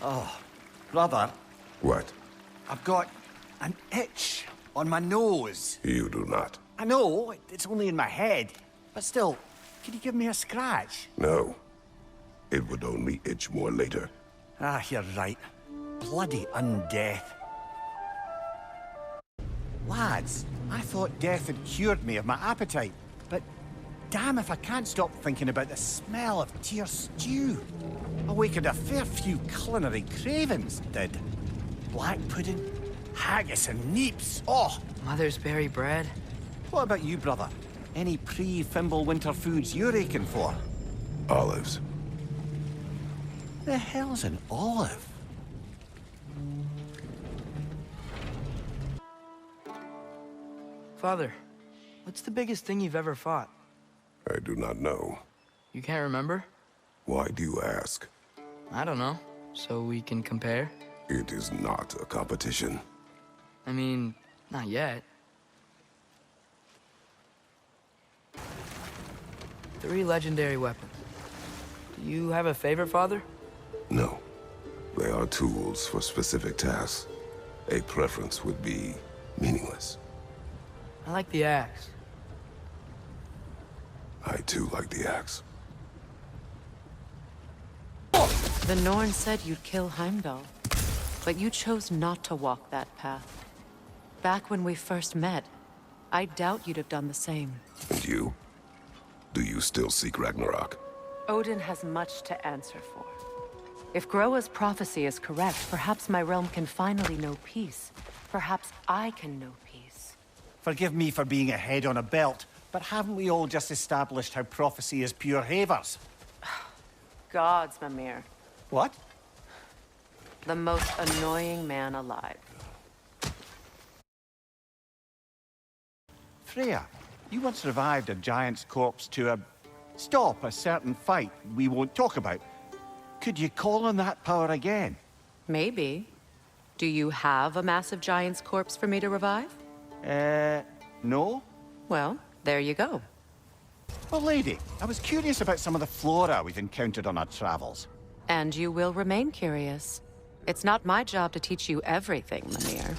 Oh, brother, What? I've got an itch on my nose. You do not. I know, it's only in my head, but still, can you give me a scratch? No. It would only itch more later. Ah, you're right. Bloody undeath. Lads, I thought death had cured me of my appetite, but damn if I can't stop thinking about the smell of tear stew. Awakened a fair few culinary cravings, did. Black pudding, haggis and neeps. Oh, Mother's berry bread. what about you, brother? Any pre-Fimble winter foods you're aching for? Olives. The hell's an olive? Father, what's the biggest thing you've ever fought? I do not know. You can't remember? Why do you ask? I don't know. So we can compare? It is not a competition. I mean, not yet. 3 legendary weapons. Do you have a favorite, Father? No. They are tools for specific tasks. A preference would be meaningless. I like the axe. I too like the axe. The Norn said you'd kill Heimdall, but you chose not to walk that path. Back when we first met, I doubt you'd have done the same. And you? Do you still seek Ragnarok? Odin has much to answer for. If Groa's prophecy is correct, perhaps my realm can finally know peace. Perhaps I can know peace. Forgive me for being a head on a belt, but haven't we all just established how prophecy is pure havers? Gods, Mimir. What? The most annoying man alive. Freya, you once revived a giant's corpse to stop a certain fight we won't talk about. Could you call on that power again? Maybe. Do you have a massive giant's corpse for me to revive? No? Well, there you go. Well, lady, I was curious about some of the flora we've encountered on our travels. And you will remain curious. It's not my job to teach you everything, Mimir.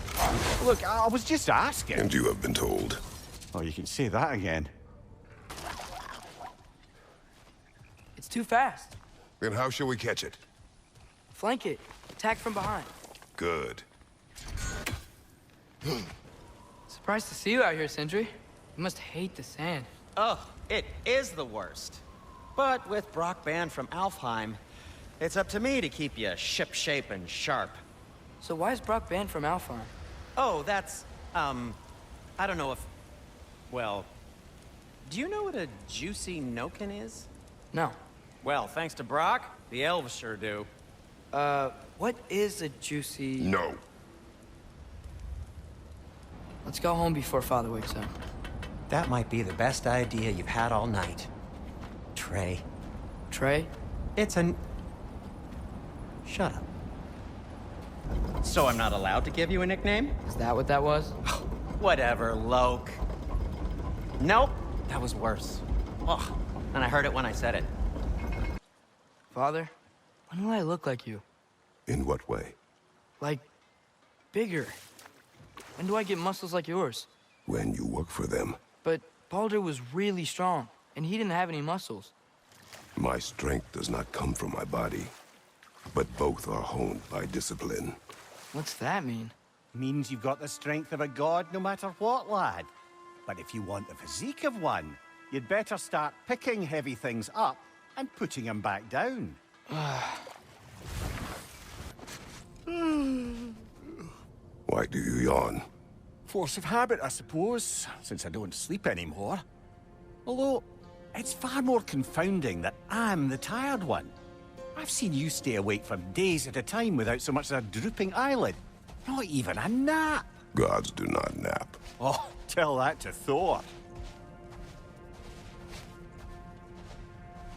Look, I was just asking. And you have been told. Oh, you can say that again. It's too fast. Then how shall we catch it? Flank it. Attack from behind. Good. Surprised to see you out here, Sindri. You must hate the sand. Oh, it is the worst. But with Brock banned from Alfheim, it's up to me to keep you ship-shape and sharp. So why is Brock banned from Alfheim? Oh, that's, I don't know if... Well, do you know what a juicy noken is? No. Well, thanks to Brock, the elves sure do. What is a juicy... No. Let's go home before Father wakes up. That might be the best idea you've had all night. Trey. Trey? It's an... Shut up. So I'm not allowed to give you a nickname? Is that what that was? Whatever, Loke. Nope, that was worse. Ugh, and I heard it when I said it. Father, when will I look like you? In what way? Like, bigger. When do I get muscles like yours? When you work for them. But Baldur was really strong, and he didn't have any muscles. My strength does not come from my body, but both are honed by discipline. What's that mean? Means you've got the strength of a god no matter what, lad. But if you want the physique of one, you'd better start picking heavy things up and putting them back down. Why do you yawn? Force of habit, I suppose, since I don't sleep anymore. Although, it's far more confounding that I'm the tired one. I've seen you stay awake for days at a time without so much as a drooping eyelid. Not even a nap. Gods do not nap. Oh, tell that to Thor.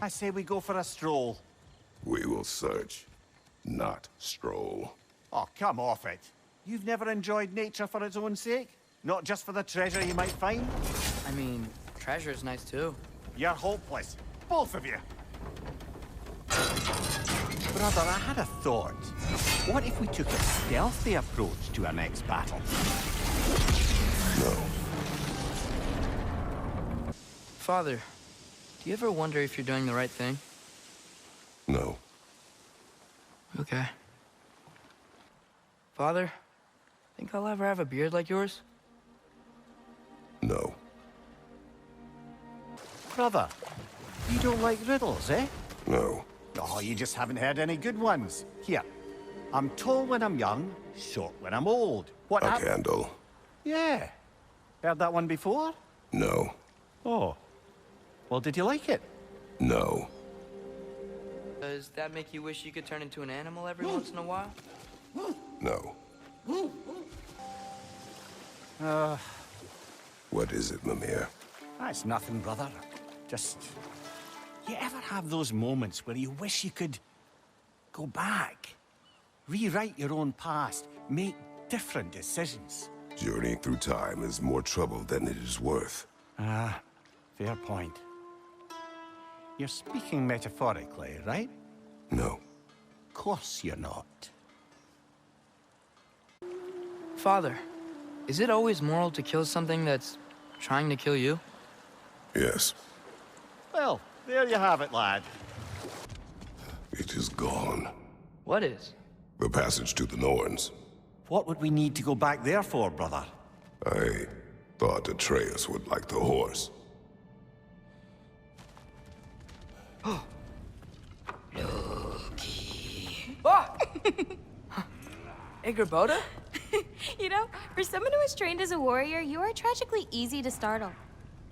I say we go for a stroll. We will search, not stroll. Oh, come off it. You've never enjoyed nature for its own sake? Not just for the treasure you might find? I mean, treasure's nice too. You're hopeless. Both of you. Brother, I had a thought. What if we took a stealthy approach to our next battle? No. Father, do you ever wonder if you're doing the right thing? No. Okay. Father, think I'll ever have a beard like yours? No. Brother, you don't like riddles, eh? No. Oh, you just haven't heard any good ones. Here, I'm tall when I'm young, short when I'm old. What A hap- candle. Yeah. Heard that one before? No. Oh. Well, did you like it? No. Does that make you wish you could turn into an animal every once in a while? No. What is it, Mimir? That's nothing, brother. Just... You ever have those moments where you wish you could go back, rewrite your own past, make different decisions? Journeying through time is more trouble than it is worth. Ah, fair point. You're speaking metaphorically, right? No. Of course you're not. Father, is it always moral to kill something that's trying to kill you? Yes. Well, there you have it, lad. It is gone. What is? The passage to the Norns. What would we need to go back there for, brother? I thought Atreyus would like the horse. Ah! 앙그로보다? You know, for someone who is trained as a warrior, you are tragically easy to startle.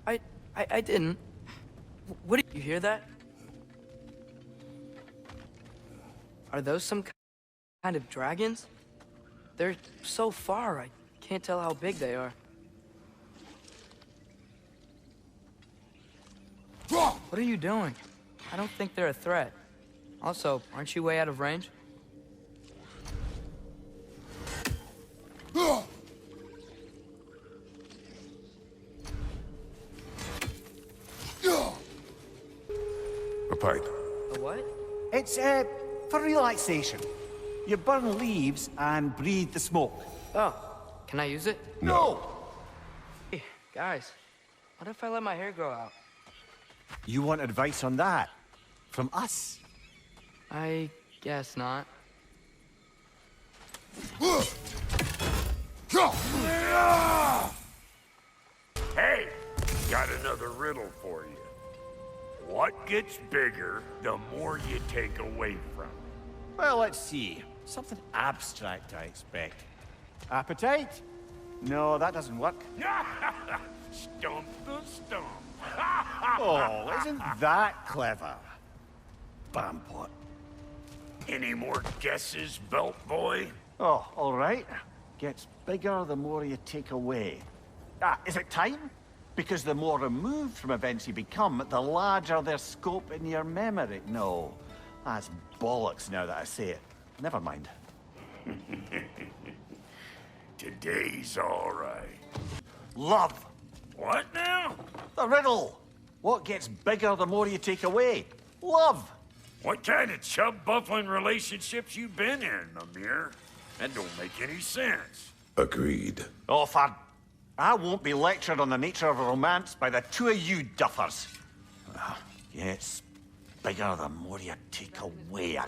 I didn't. What did you hear that? Are those some kind of dragons? They're so far, I can't tell how big they are. What are you doing? I don't think they're a threat. Also, aren't you way out of range? A pipe. A what? It's, for relaxation. You burn leaves and breathe the smoke. Oh, can I use it? No! Hey, guys, what if I let my hair grow out? You want advice on that? From us? I guess not. Hey, got another riddle for you. What gets bigger the more you take away from it? Well, let's see. Something abstract, I expect. Appetite? No, that doesn't work. Stump the stump. Oh, isn't that clever? Bampot. Any more guesses, belt boy? Oh, all right. Gets bigger the more you take away. Ah, is it time? Because the more removed from events you become, the larger their scope in your memory. No, that's bollocks now that I say it. Never mind. Today's all right. Love. What now? The riddle. What gets bigger the more you take away? Love. What kind of chub-buffling relationships you been in, Mimir? That don't make any sense. Agreed. Oh, I won't be lectured on the nature of romance by the two of you duffers. Yeah, it's bigger the more you take away.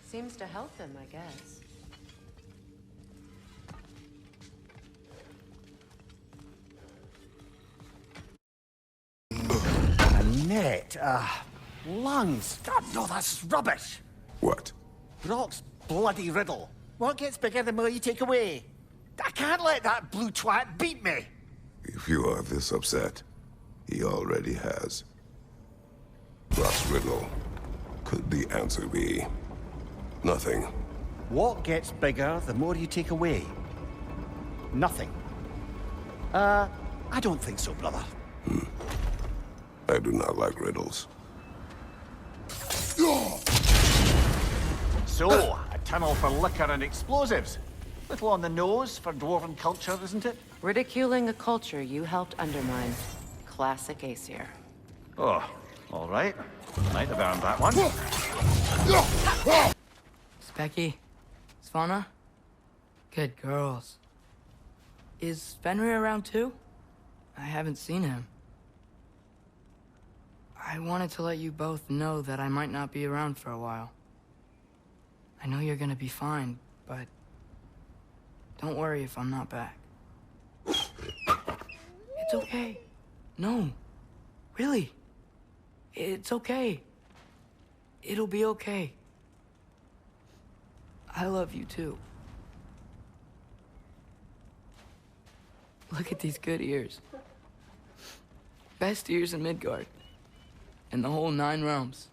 Seems to help him, I guess. A net, lungs. God, no, that's rubbish. What? Brock's bloody riddle. What gets bigger the more you take away? I can't let that blue twat beat me. If you are this upset, he already has. Brock's riddle. Could the answer be nothing? What gets bigger the more you take away? Nothing. I don't think so, brother. I do not like riddles. So, a tunnel for liquor and explosives. Little on the nose for dwarven culture, isn't it? Ridiculing a culture you helped undermine. Classic Aesir. Oh, All right. Might have earned that one. Specky, Svana, good girls. Is Fenrir around too? I haven't seen him. I wanted to let you both know that I might not be around for a while. I know you're gonna be fine, but don't worry if I'm not back. It's okay. No, really. It's okay. It'll be okay. I love you too. Look at these good ears. Best ears in Midgard. In the whole 9 realms.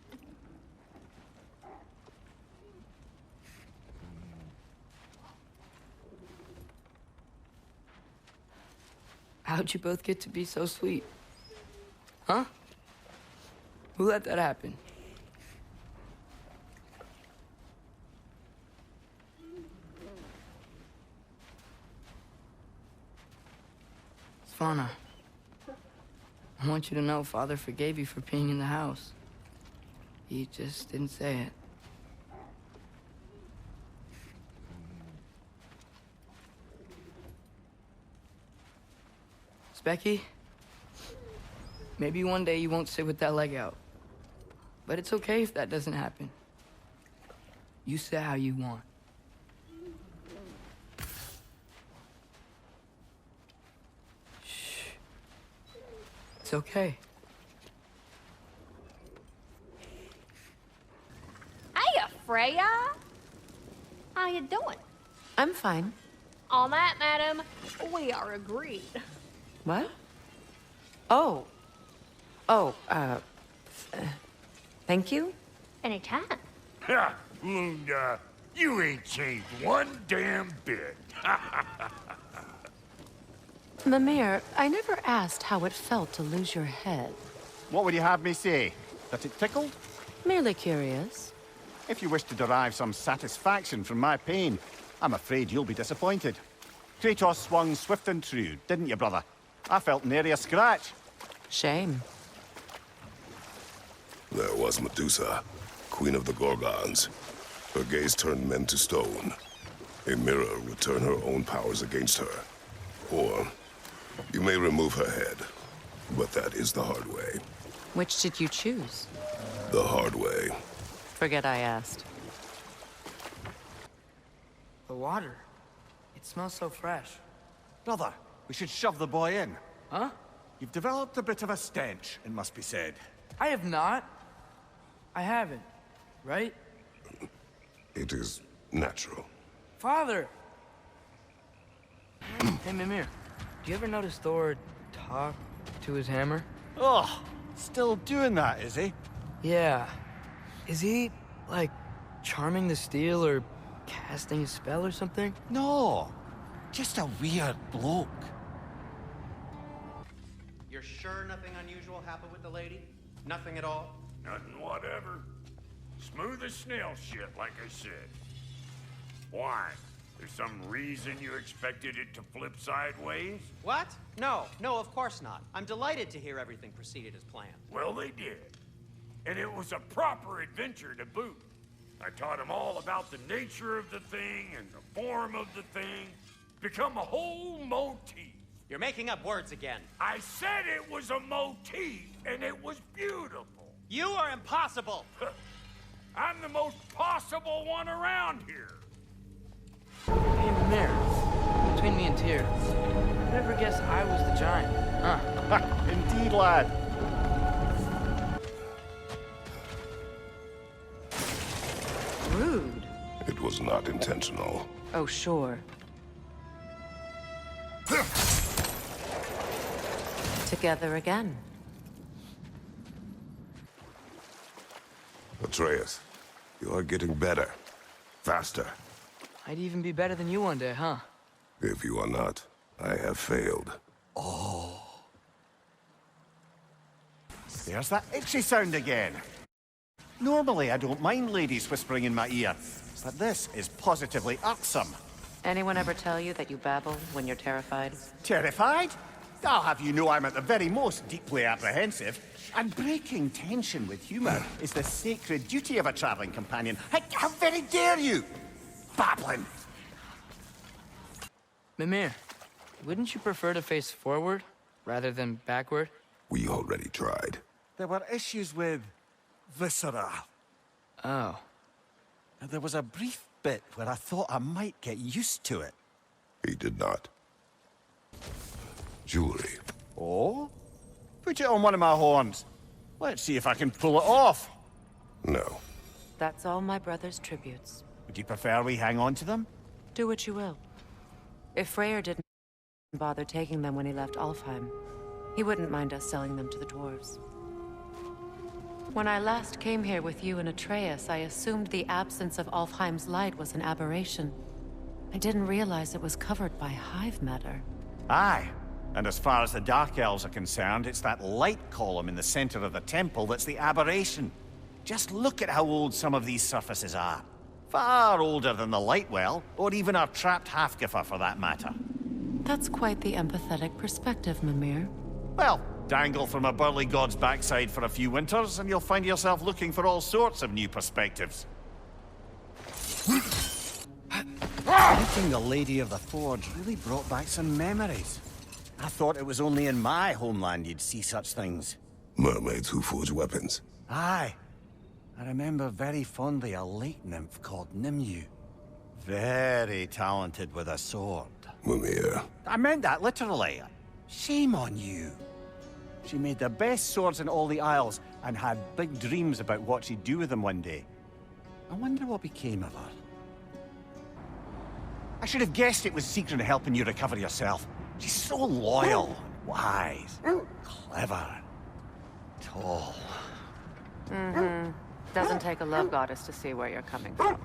How'd you both get to be so sweet? Huh? Who let that happen? Svana, I want you to know Father forgave you for being in the house. He just didn't say it. Specky, maybe one day you won't sit with that leg out. But it's okay if that doesn't happen. You sit how you want. Shh. It's okay. Hiya, Freya. How you doing? I'm fine. On that, madam, we are agreed. What? Oh. Oh, thank you? Anytime. Ha! Lunda, you ain't changed one damn bit. Mimir, I never asked how it felt to lose your head. What would you have me say? That it tickled? Merely curious. If you wish to derive some satisfaction from my pain, I'm afraid you'll be disappointed. Kratos swung swift and true, didn't you, brother? I felt nary a scratch. Shame. There was Medusa, queen of the Gorgons. Her gaze turned men to stone. A mirror would turn her own powers against her. Or you may remove her head, but that is the hard way. Which did you choose? The hard way. Forget I asked. The water. It smells so fresh. Brother, we should shove the boy in. Huh? You've developed a bit of a stench, it must be said. I have not. I haven't. Right? It is natural. Father! Hey, Mimir. Do you ever notice Thor talk to his hammer? Oh, still doing that, is he? Yeah. Is he, like, charming the steel or casting a spell or something? No, just a weird bloke. You're sure nothing unusual happened with the lady? Nothing at all? Nothing whatever. Smooth as snail shit, like I said. Why? There's some reason you expected it to flip sideways? What? No, of course not. I'm delighted to hear everything proceeded as planned. Well, they did. And it was a proper adventure to boot. I taught them all about the nature of the thing and the form of the thing. Become a whole motif. You're making up words again. I said it was a motif, and it was beautiful. You are impossible! I'm the most possible one around here. Hey, Mimir. Between me and Tyr, I'd never guess I was the giant. Huh? Indeed, lad. Rude. It was not intentional. Oh, sure. Together again. Atreus, you are getting better. Faster. I'd even be better than you one day, huh? If you are not, I have failed. There's that itchy sound again. Normally, I don't mind ladies whispering in my ear, but this is positively irksome. Anyone ever tell you that you babble when you're terrified? Terrified? I'll have you know I'm at the very most deeply apprehensive. And breaking tension with humour is the sacred duty of a travelling companion. How very dare you! Babbling! Mimir, wouldn't you prefer to face forward rather than backward? We already tried. There were issues with viscera. Oh. There was a brief bit where I thought I might get used to it. He did not. Jewelry. Oh? Put it on one of my horns. Let's see if I can pull it off. No. That's all my brother's tributes. Would you prefer we hang on to them? Do what you will. If Freyr didn't bother taking them when he left Alfheim, he wouldn't mind us selling them to the dwarves. When I last came here with you and Atreus, I assumed the absence of Alfheim's light was an aberration. I didn't realize it was covered by hive matter. Aye. And as far as the Dark Elves are concerned, it's that light column in the center of the temple that's the aberration. Just look at how old some of these surfaces are. Far older than the light well, or even our trapped Halfgiffer for that matter. That's quite the empathetic perspective, Mimir. Well, dangle from a burly god's backside for a few winters, and you'll find yourself looking for all sorts of new perspectives. Meeting the Lady of the Forge really brought back some memories. I thought it was only in my homeland you'd see such things. Mermaids who forge weapons. Aye. I remember very fondly a lake nymph called Nimue. Very talented with a sword. Mimir. I meant that literally. Shame on you. She made the best swords in all the Isles and had big dreams about what she'd do with them one day. I wonder what became of her. I should have guessed it was Sigrun helping you recover yourself. She's so loyal, wise, clever, tall. Mm-hmm. Doesn't take a love goddess to see where you're coming from.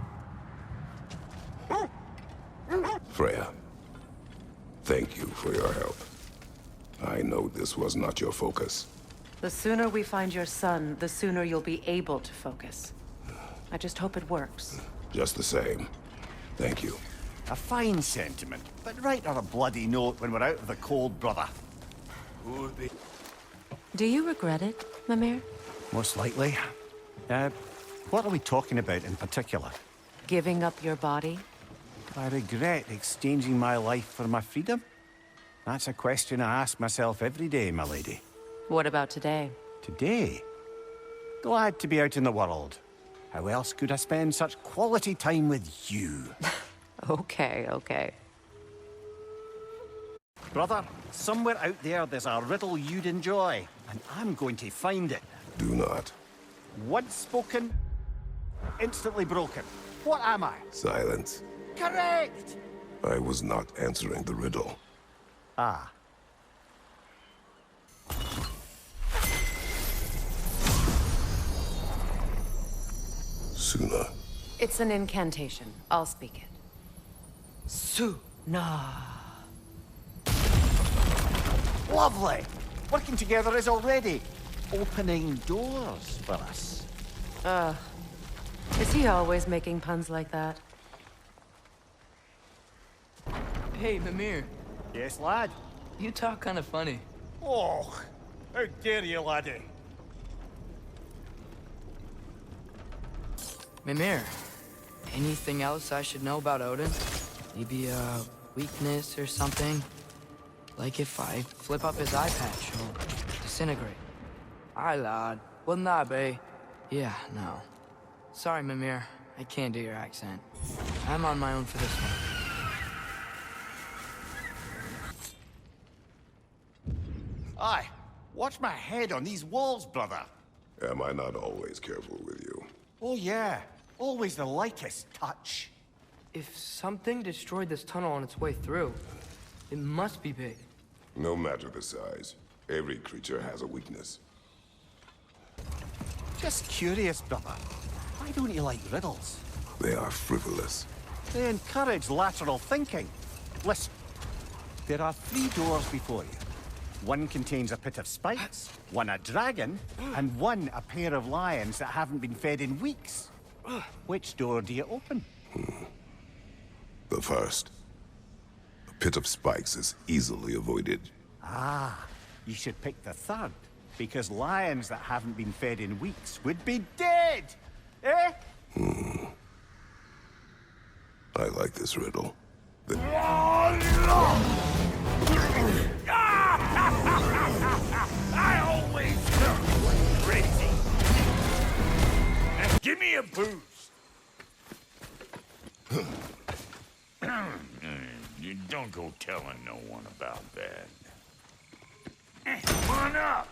Freyya, thank you for your help. I know this was not your focus. The sooner we find your son, the sooner you'll be able to focus. I just hope it works. Just the same. Thank you. A fine sentiment, but write her a bloody note when we're out of the cold, brother. Do you regret it, Mimir? Most likely. What are we talking about in particular? Giving up your body? Do I regret exchanging my life for my freedom? That's a question I ask myself every day, my lady. What about today? Today? Glad to be out in the world. How else could I spend such quality time with you? Okay. Brother, somewhere out there's a riddle you'd enjoy, and I'm going to find it. Do not. Once spoken, instantly broken. What am I? Silence. Correct! I was not answering the riddle. Ah. Suna. It's an incantation. I'll speak it. Lovely! Working together is already opening doors for us. Is he always making puns like that? Hey, Mimir. Yes, lad? You talk kind of funny. Oh, how dare you, laddie? Mimir, anything else I should know about Odin? Maybe a weakness or something? Like if I flip up his eye patch, he'll disintegrate. Aye, lad. Wouldn't that be? Yeah, no. Sorry, Mimir. I can't do your accent. I'm on my own for this one. Aye. Watch my head on these walls, brother. Am I not always careful with you? Oh, yeah. Always the lightest touch. If something destroyed this tunnel on its way through, it must be big. No matter the size, every creature has a weakness. Just curious, brother. Why don't you like riddles? They are frivolous. They encourage lateral thinking. Listen, there are 3 doors before you. One contains a pit of spikes, one a dragon, and one a pair of lions that haven't been fed in weeks. Which door do you open? The first. The pit of spikes is easily avoided. Ah, you should pick the third, because lions that haven't been fed in weeks would be dead! Eh? I like this riddle. I always knew you were crazy. Now give me a boost. You don't go telling no one about that. Come on up.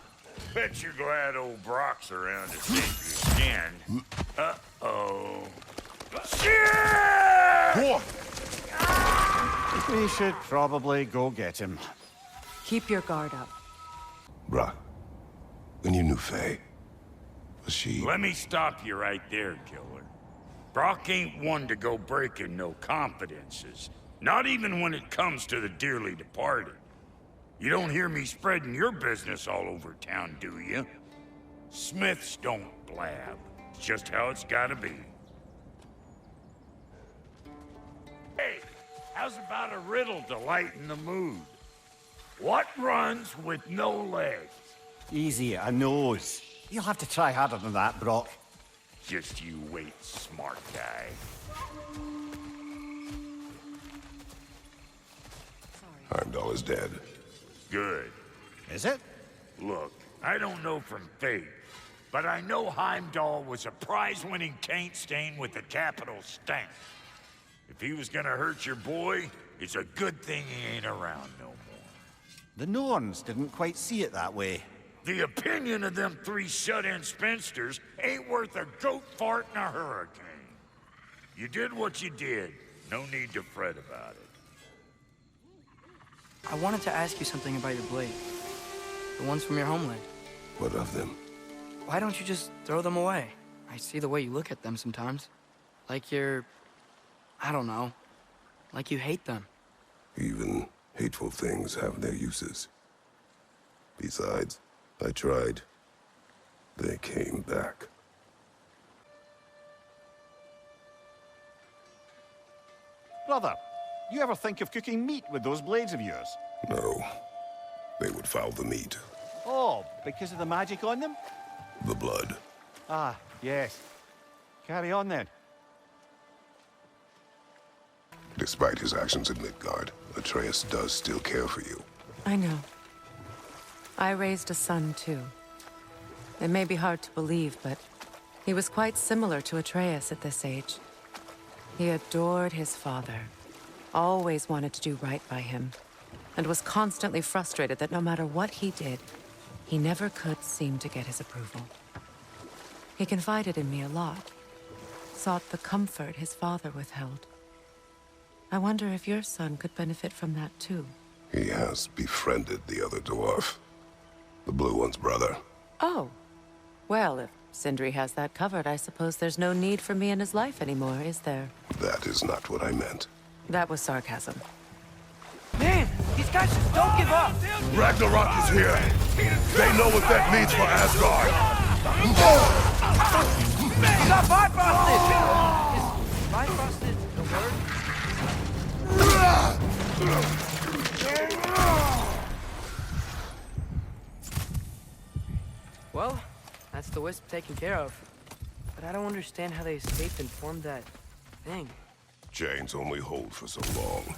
Bet you're glad old Brock's around to save your skin. Uh-oh. Shit! We should probably go get him. Keep your guard up. Brock, when you knew Faye, was she... Let me stop you right there, killer. Brock ain't one to go breaking no confidences. Not even when it comes to the dearly departed. You don't hear me spreading your business all over town, do you? Smiths don't blab. It's just how it's gotta be. Hey, how's about a riddle to lighten the mood? What runs with no legs? Easy, a nose. You'll have to try harder than that, Brock. Just you wait, smart guy. Heimdall is dead. Good. Is it? Look, I don't know from faith, but I know Heimdall was a prize-winning taint stain with a capital stank. If he was gonna hurt your boy, it's a good thing he ain't around no more. The Norns didn't quite see it that way. The opinion of them three shut-in spinsters ain't worth a goat fart in a hurricane. You did what you did. No need to fret about it. I wanted to ask you something about your blade. The ones from your homeland. What of them? Why don't you just throw them away? I see the way you look at them sometimes. Like you're... I don't know. Like you hate them. Even hateful things have their uses. Besides, I tried. They came back. Brother, you ever think of cooking meat with those blades of yours? No. They would foul the meat. Oh, because of the magic on them? The blood. Ah, yes. Carry on then. Despite his actions in Midgard, Atreus does still care for you. I know. I raised a son, too. It may be hard to believe, but he was quite similar to Atreus at this age. He adored his father, always wanted to do right by him, and was constantly frustrated that no matter what he did, he never could seem to get his approval. He confided in me a lot, sought the comfort his father withheld. I wonder if your son could benefit from that, too. He has befriended the other dwarf. The blue one's brother. Oh. Well, if Sindri has that covered, I suppose there's no need for me in his life anymore, is there? That is not what I meant. That was sarcasm. Man, these guys just don't give up! Ragnarok is here! They know what that means for Asgard! You got Bifrosted! Is Bifrosted the word? Well, that's the wisp taken care of. But I don't understand how they escaped and formed that thing. Chains only hold for so long.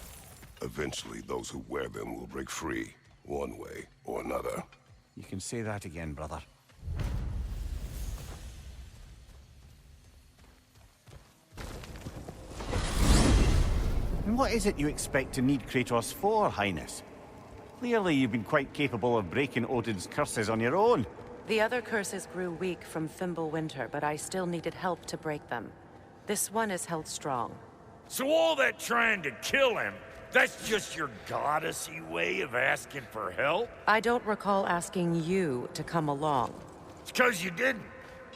Eventually, those who wear them will break free, one way or another. You can say that again, brother. And what is it you expect to need Kratos for, Highness? Clearly you've been quite capable of breaking Odin's curses on your own. The other curses grew weak from Fimbulwinter, but I still needed help to break them. This one is held strong. So all that trying to kill him, that's just your goddessy way of asking for help? I don't recall asking you to come along. It's 'cause you didn't.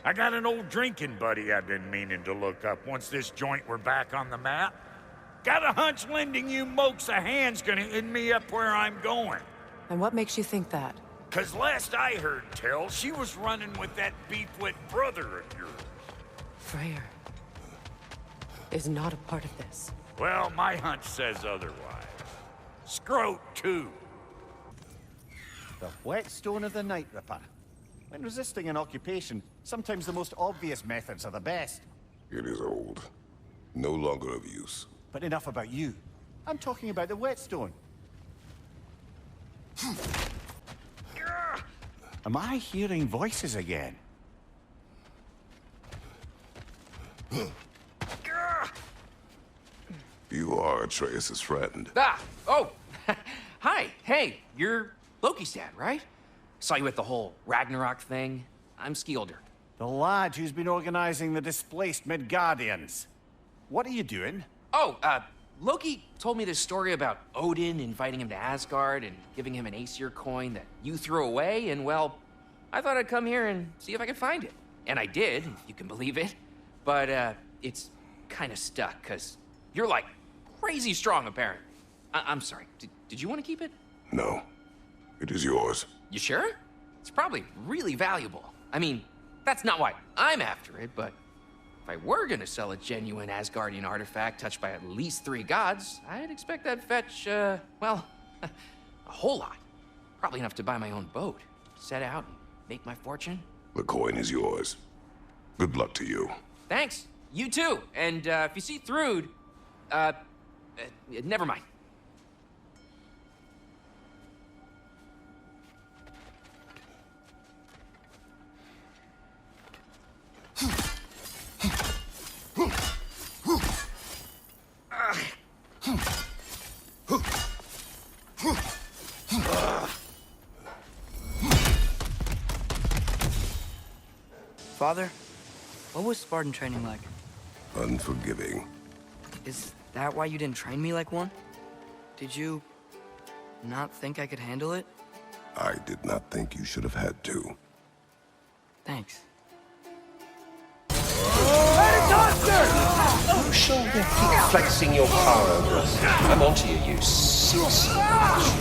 I got an old drinking buddy I've been meaning to look up once this joint were back on the map. Got a hunch lending you mokes a hand's gonna end me up where I'm going. And what makes you think that? 'Cause last I heard tell, she was running with that beefwit brother of yours. Freyr is not a part of this. Well, my hunch says otherwise. Scrote, too. The whetstone of the Night Ripper. When resisting an occupation, sometimes the most obvious methods are the best. It is old. No longer of use. But enough about you. I'm talking about the whetstone. Am I hearing voices again? You are Atreus' friend. Ah! Oh! Hi! Hey, you're Loki's dad, right? Saw you at the whole Ragnarok thing. I'm Skilder. The lad who's been organizing the displaced Midgardians. What are you doing? Oh, Loki told me this story about Odin inviting him to Asgard and giving him an Aesir coin that you threw away, and well, I thought I'd come here and see if I could find it. And I did, if you can believe it. But, it's kind of stuck, because you're, like, crazy strong, apparently. I'm sorry, did you want to keep it? No. It is yours. You sure? It's probably really valuable. I mean, that's not why I'm after it, but if I were gonna sell a genuine Asgardian artifact touched by at least 3 gods, I'd expect that'd fetch, well, a whole lot. Probably enough to buy my own boat, set out and make my fortune. The coin is yours. Good luck to you. Thanks. You too. And, if you see Thrud, never mind. Father, what was Spartan training like? Unforgiving. Is that why you didn't train me like one? Did you not think I could handle it? I did not think you should have had to. Thanks. You sure you keep flexing your power over us? I'm onto you, you saucy bitch.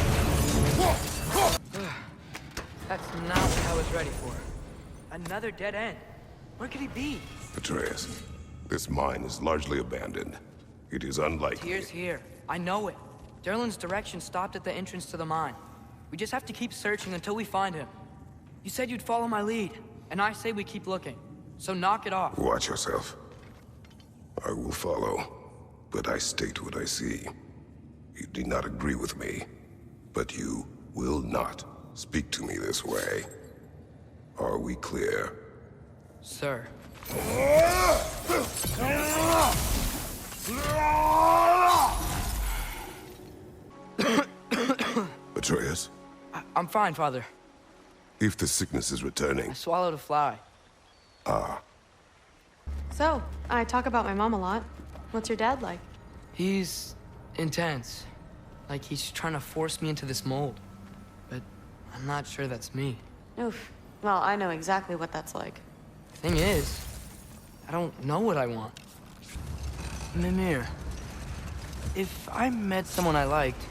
That's not what I was ready for. Another dead end. Where could he be? Atreus, this mine is largely abandoned. It is unlikely. Tyr's here. I know it. Derlin's direction stopped at the entrance to the mine. We just have to keep searching until we find him. You said you'd follow my lead, and I say we keep looking. So knock it off. Watch yourself. I will follow, but I state what I see. You do not agree with me, but you will not speak to me this way. Are we clear? Sir. Atreus? I'm fine, Father. If the sickness is returning... I swallowed a fly. Ah. So, I talk about my mom a lot. What's your dad like? He's intense. Like he's trying to force me into this mold. But I'm not sure that's me. Oof. Well, I know exactly what that's like. Thing is, I don't know what I want. Mimir, if I met someone I liked,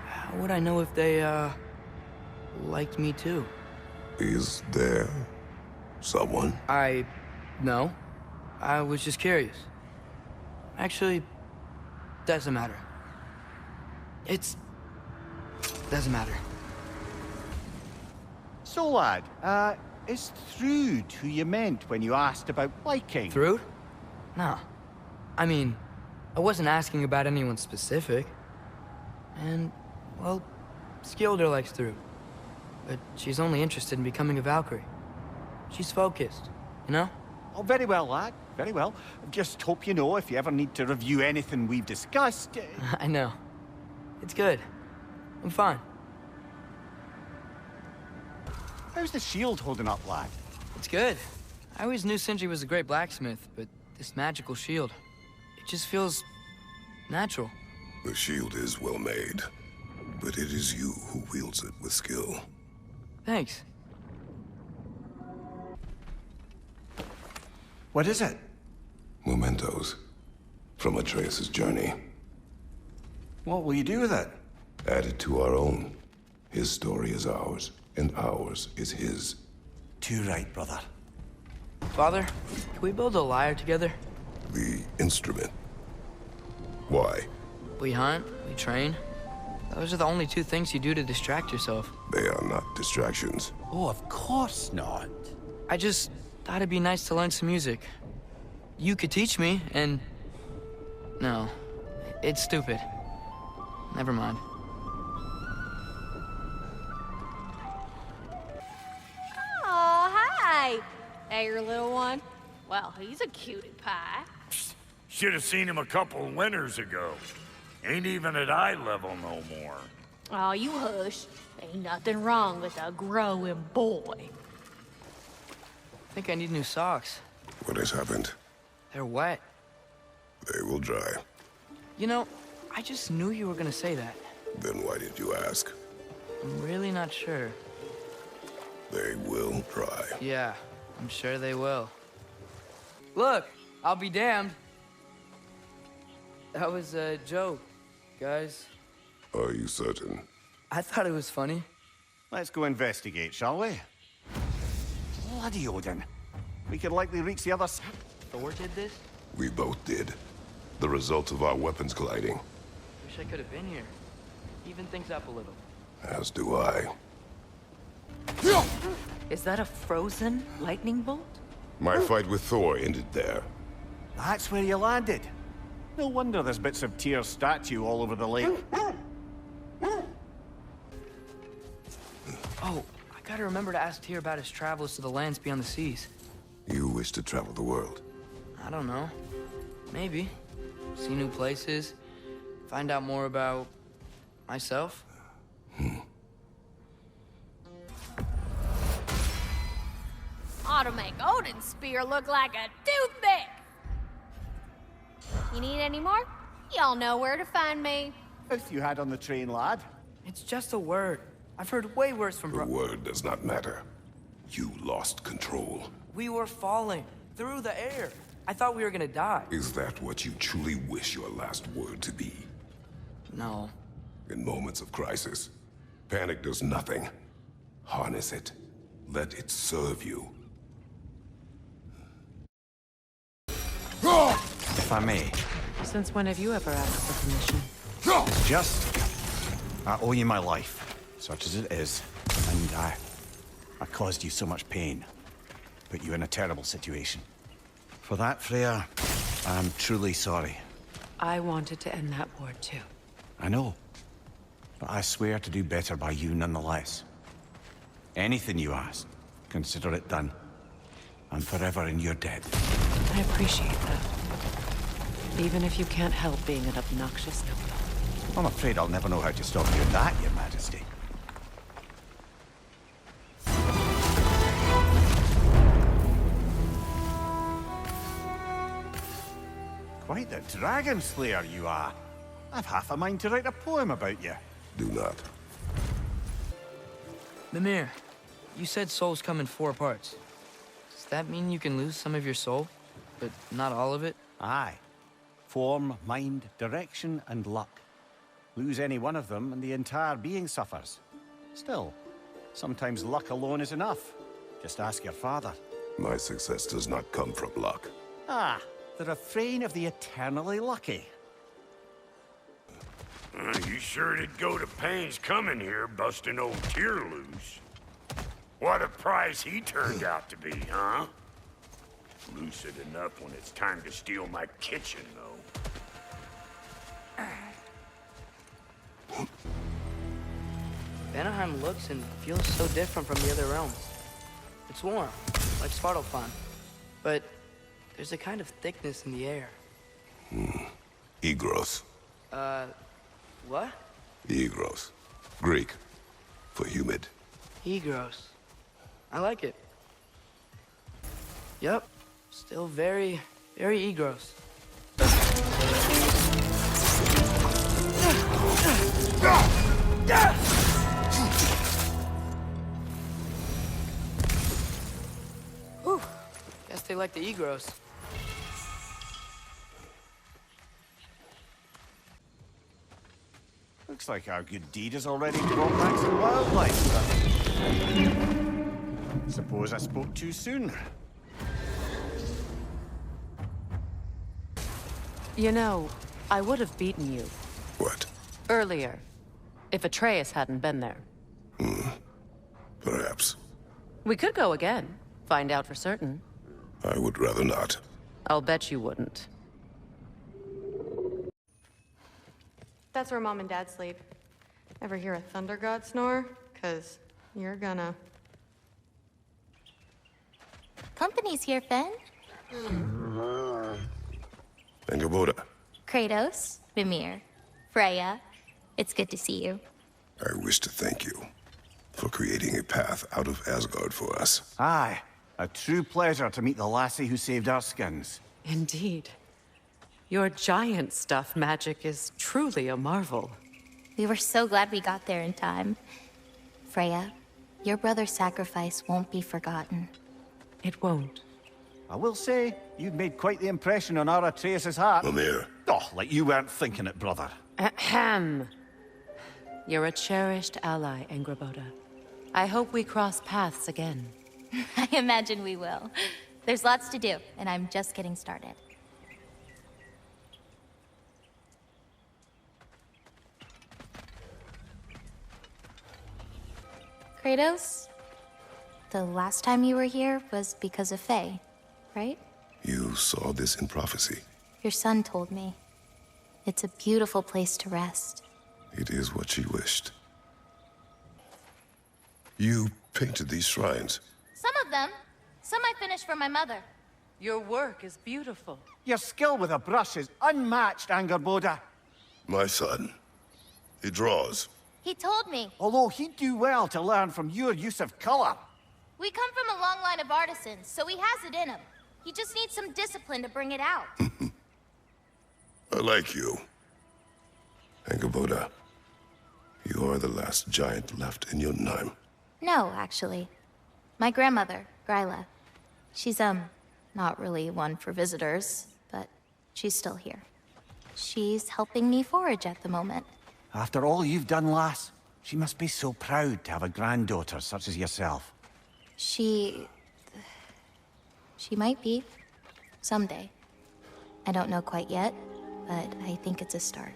how would I know if they, liked me too? Is there someone? No. I was just curious. Actually, doesn't matter. Doesn't matter. So, lad, is Thrud who you meant when you asked about liking? Thrud? No. I mean, I wasn't asking about anyone specific. And, well, Skilder likes Thrud. But she's only interested in becoming a Valkyrie. She's focused, you know? Oh, very well, lad. Very well. Just hope you know if you ever need to review anything we've discussed. I know. It's good. I'm fine. How's the shield holding up, lad? It's good. I always knew Sindri was a great blacksmith, but this magical shield, it just feels natural. The shield is well made, but it is you who wields it with skill. Thanks. What is it? Mementos from Atreus' journey. What will you do with it? Add it to our own. His story is ours, and ours is his. Too right, brother. Father, can we build a lyre together? The instrument. Why? We hunt, we train. Those are the only two things you do to distract yourself. They are not distractions. Oh, of course not. I just thought it'd be nice to learn some music. You could teach me, and... No, it's stupid. Never mind. Oh, hi. Hey, your little one. Well, he's a cutie pie. Should have seen him a couple winters ago. Ain't even at eye level no more. Oh, you hush. Ain't nothing wrong with a growing boy. I think I need new socks. What has happened? They're wet. They will dry. You know, I just knew you were gonna say that. Then why did you ask? I'm really not sure. They will dry. Yeah, I'm sure they will. Look, I'll be damned. That was a joke, guys. Are you certain? I thought it was funny. Let's go investigate, shall we? Bloody Odin. We could likely reach the other side. Thor did this? We both did. The result of our weapons colliding. Wish I could have been here. Even things up a little. As do I. Is that a frozen lightning bolt? My fight with Thor ended there. That's where you landed. No wonder there's bits of Tyr's statue all over the lake. Oh, I gotta remember to ask Tyr about his travels to the lands beyond the seas. You wish to travel the world. I don't know. Maybe. See new places. Find out more about... myself. Ought to make Odin's spear look like a toothpick. You need any more? Y'all know where to find me. If you had on the train, lad. It's just a word. I've heard way worse from The word does not matter. You lost control. We were falling through the air. I thought we were gonna die. Is that what you truly wish your last word to be? No. In moments of crisis, panic does nothing. Harness it. Let it serve you. If I may. Since when have you ever asked for permission? Just... I owe you my life, such as it is. And I caused you so much pain. Put you in a terrible situation. For that, Freyja, I'm truly sorry. I wanted to end that war too. I know. But I swear to do better by you nonetheless. Anything you ask, consider it done. I'm forever in your debt. I appreciate that. Even if you can't help being an obnoxious know-it-all. I'm afraid I'll never know how to stop doing that, Your Majesty. Quite the dragon slayer you are. I've half a mind to write a poem about you. Do not. Mimir, you said souls come in 4 parts. Does that mean you can lose some of your soul, but not all of it? Aye. Form, mind, direction, and luck. Lose any one of them and the entire being suffers. Still, sometimes luck alone is enough. Just ask your father. My success does not come from luck. Ah, the refrain of the eternally lucky. You sure did go to pains coming here, busting old Tyr loose. What a prize he turned out to be, huh? Lucid enough when it's time to steal my kitchen, though. Vanaheim looks and feels so different from the other realms. It's warm, like Svartalfheim, but there's a kind of thickness in the air. Egros. What? Egros. Greek. For humid. Egros. I like it. Yep. Still very, very Egros. Whew. Guess they like the Egros. Looks like our good deed has already brought back some wildlife, but... Suppose I spoke too soon. You know, I would have beaten you. What? Earlier. If Atreus hadn't been there. Perhaps. We could go again. Find out for certain. I would rather not. I'll bet you wouldn't. That's where Mom and Dad sleep. Ever hear a thunder god snore? 'Cause you're gonna... Company's here, Fen. 앙그로보다. Kratos, Mimir, Freya. It's good to see you. I wish to thank you for creating a path out of Asgard for us. Aye, a true pleasure to meet the lassie who saved our skins. Indeed. Your giant stuff magic is truly a marvel. We were so glad we got there in time. Freya, your brother's sacrifice won't be forgotten. It won't. I will say, you've made quite the impression on our Atreus' heart. Mimir. Oh, like you weren't thinking it, brother. Ahem. You're a cherished ally, 앙그로보다. I hope we cross paths again. I imagine we will. There's lots to do, and I'm just getting started. Kratos, the last time you were here was because of Faye, right? You saw this in prophecy. Your son told me. It's a beautiful place to rest. It is what she wished. You painted these shrines. Some of them. Some I finished for my mother. Your work is beautiful. Your skill with a brush is unmatched, 앙그로보다. My son. He draws. He told me. Although he'd do well to learn from your use of color. We come from a long line of artisans, so he has it in him. He just needs some discipline to bring it out. I like you. 앙그로보다. You are the last giant left in Jotunheim. No, actually. My grandmother, Gryla. She's, not really one for visitors, but she's still here. She's helping me forage at the moment. After all you've done, lass, she must be so proud to have a granddaughter such as yourself. She might be. Someday. I don't know quite yet, but I think it's a start.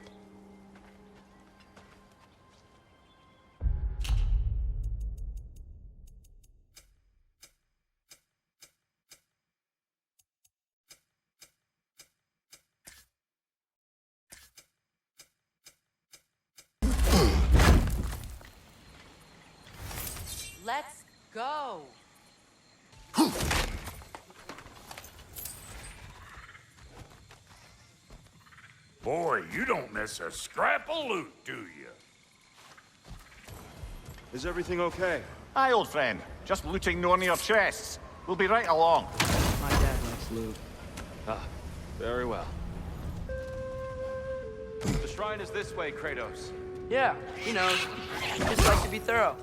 Let's go. Boy, you don't miss a scrap of loot, do you? Is everything okay? Aye, old friend. Just looting no near chests. We'll be right along. My dad likes loot. Ah, very well. The shrine is this way, Kratos. Yeah, he knows. He just likes to be thorough.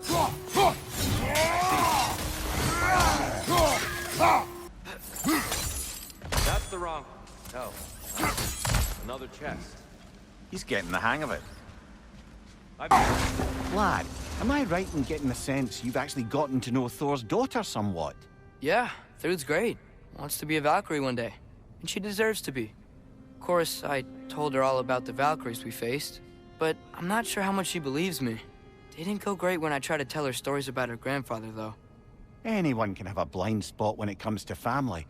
That's the wrong... Oh. Another chest. He's getting the hang of it. I've... Lad, am I right in getting the sense you've actually gotten to know Thor's daughter somewhat? Yeah, Thrude's great. Wants to be a Valkyrie one day. And she deserves to be. Of course, I told her all about the Valkyries we faced, but I'm not sure how much she believes me. Didn't go great when I tried to tell her stories about her grandfather, though. Anyone can have a blind spot when it comes to family.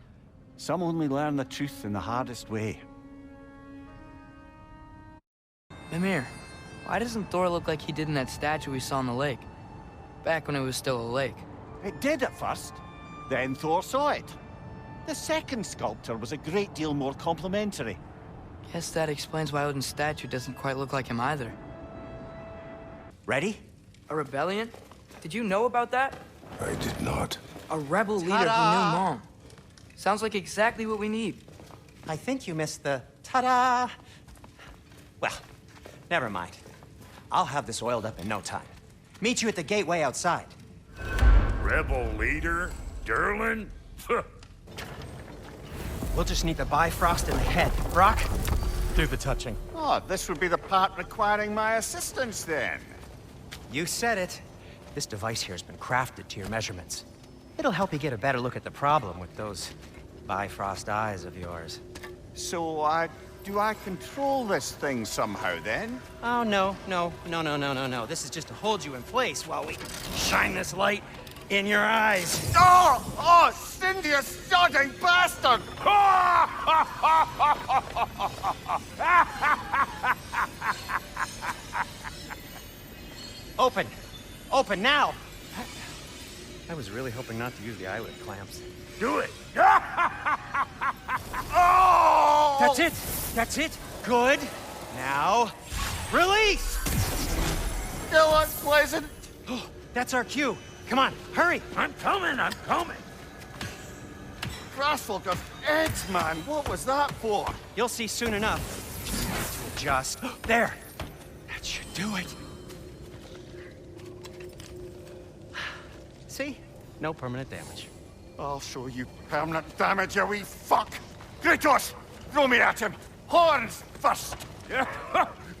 Some only learn the truth in the hardest way. Mimir, why doesn't Thor look like he did in that statue we saw in the lake? Back when it was still a lake. It did at first. Then Thor saw it. The second sculptor was a great deal more complimentary. Guess that explains why Odin's statue doesn't quite look like him either. Ready? A rebellion? Did you know about that? I did not. A rebel leader who knew Mom. Sounds like exactly what we need. I think you missed the ta-da. Well, never mind. I'll have this oiled up in no time. Meet you at the gateway outside. Rebel leader? Durlin? We'll just need the Bifrost in the head. Brock, do the touching. Oh, this would be the part requiring my assistance then. You said it. This device here has been crafted to your measurements. It'll help you get a better look at the problem with those Bifrost eyes of yours. So I Do I control this thing somehow, then? Oh, no. This is just to hold you in place while we shine this light in your eyes. Oh, Cindy, you sodding bastard! Open now! I was really hoping not to use the eyelid clamps. Do it! Oh! That's it! Good! Now, release! Still unpleasant. That's our cue. Come on, hurry! I'm coming! Grassful of eggs, man. What was that for? You'll see soon enough. Just there. That should do it. See? No permanent damage. I'll show you permanent damage, you wee fuck! Kratos! Throw me at him! Horns first!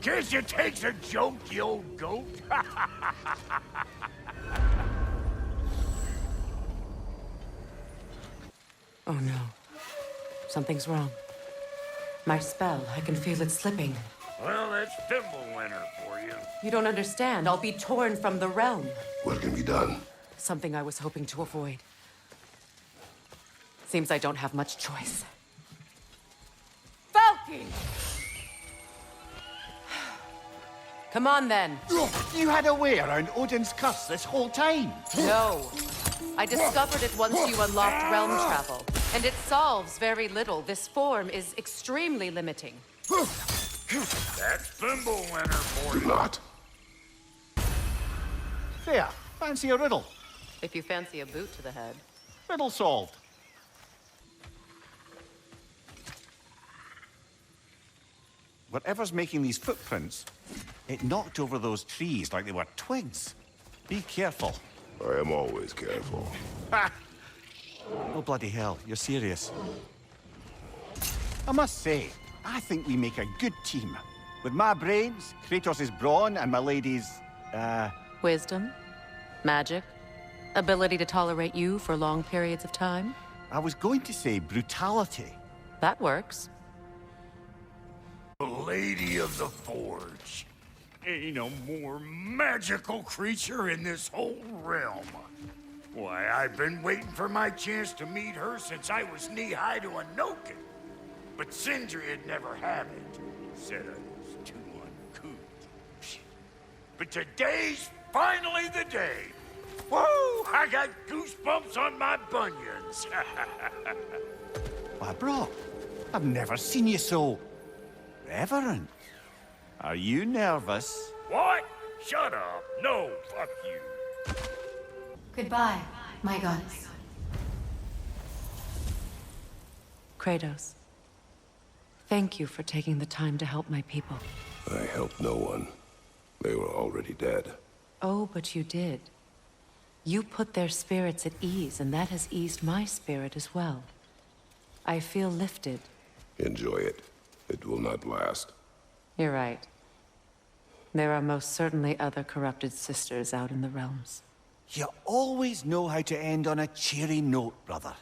Guess it takes a joke, you old goat. Oh no. Something's wrong. My spell, I can feel it slipping. Well, that's Thimble Winter for you. You don't understand. I'll be torn from the realm. What can be done? Something I was hoping to avoid. Seems I don't have much choice. Falcon! Come on, then. You had a way around Odin's curse this whole time? No. I discovered it once you unlocked realm travel, and it solves very little. This form is extremely limiting. That's Thimble Winter for Do you. not. There. Fancy a riddle. If you fancy a boot to the head. Riddle solved. Whatever's making these footprints, it knocked over those trees like they were twigs. Be careful. I am always careful. Ha! Oh, bloody hell, you're serious. I must say, I think we make a good team. With my brains, Kratos' brawn, and my lady's, Wisdom, magic, ability to tolerate you for long periods of time. I was going to say brutality. That works. The Lady of the Forge. Ain't no more magical creature in this whole realm. Why, I've been waiting for my chance to meet her since I was knee-high to a Noken. But Sindri'd never have it. Said I was too uncouth. But today's finally the day. Woo! I got goosebumps on my bunions. Why, bro, I've never seen you so reverent. Are you nervous? What? Shut up. No, fuck you. Goodbye, my goddess. Kratos, thank you for taking the time to help my people. I helped no one. They were already dead. Oh, but you did. You put their spirits at ease, and that has eased my spirit as well. I feel lifted. Enjoy it. It will not last. You're right. There are most certainly other corrupted sisters out in the realms. You always know how to end on a cheery note, brother.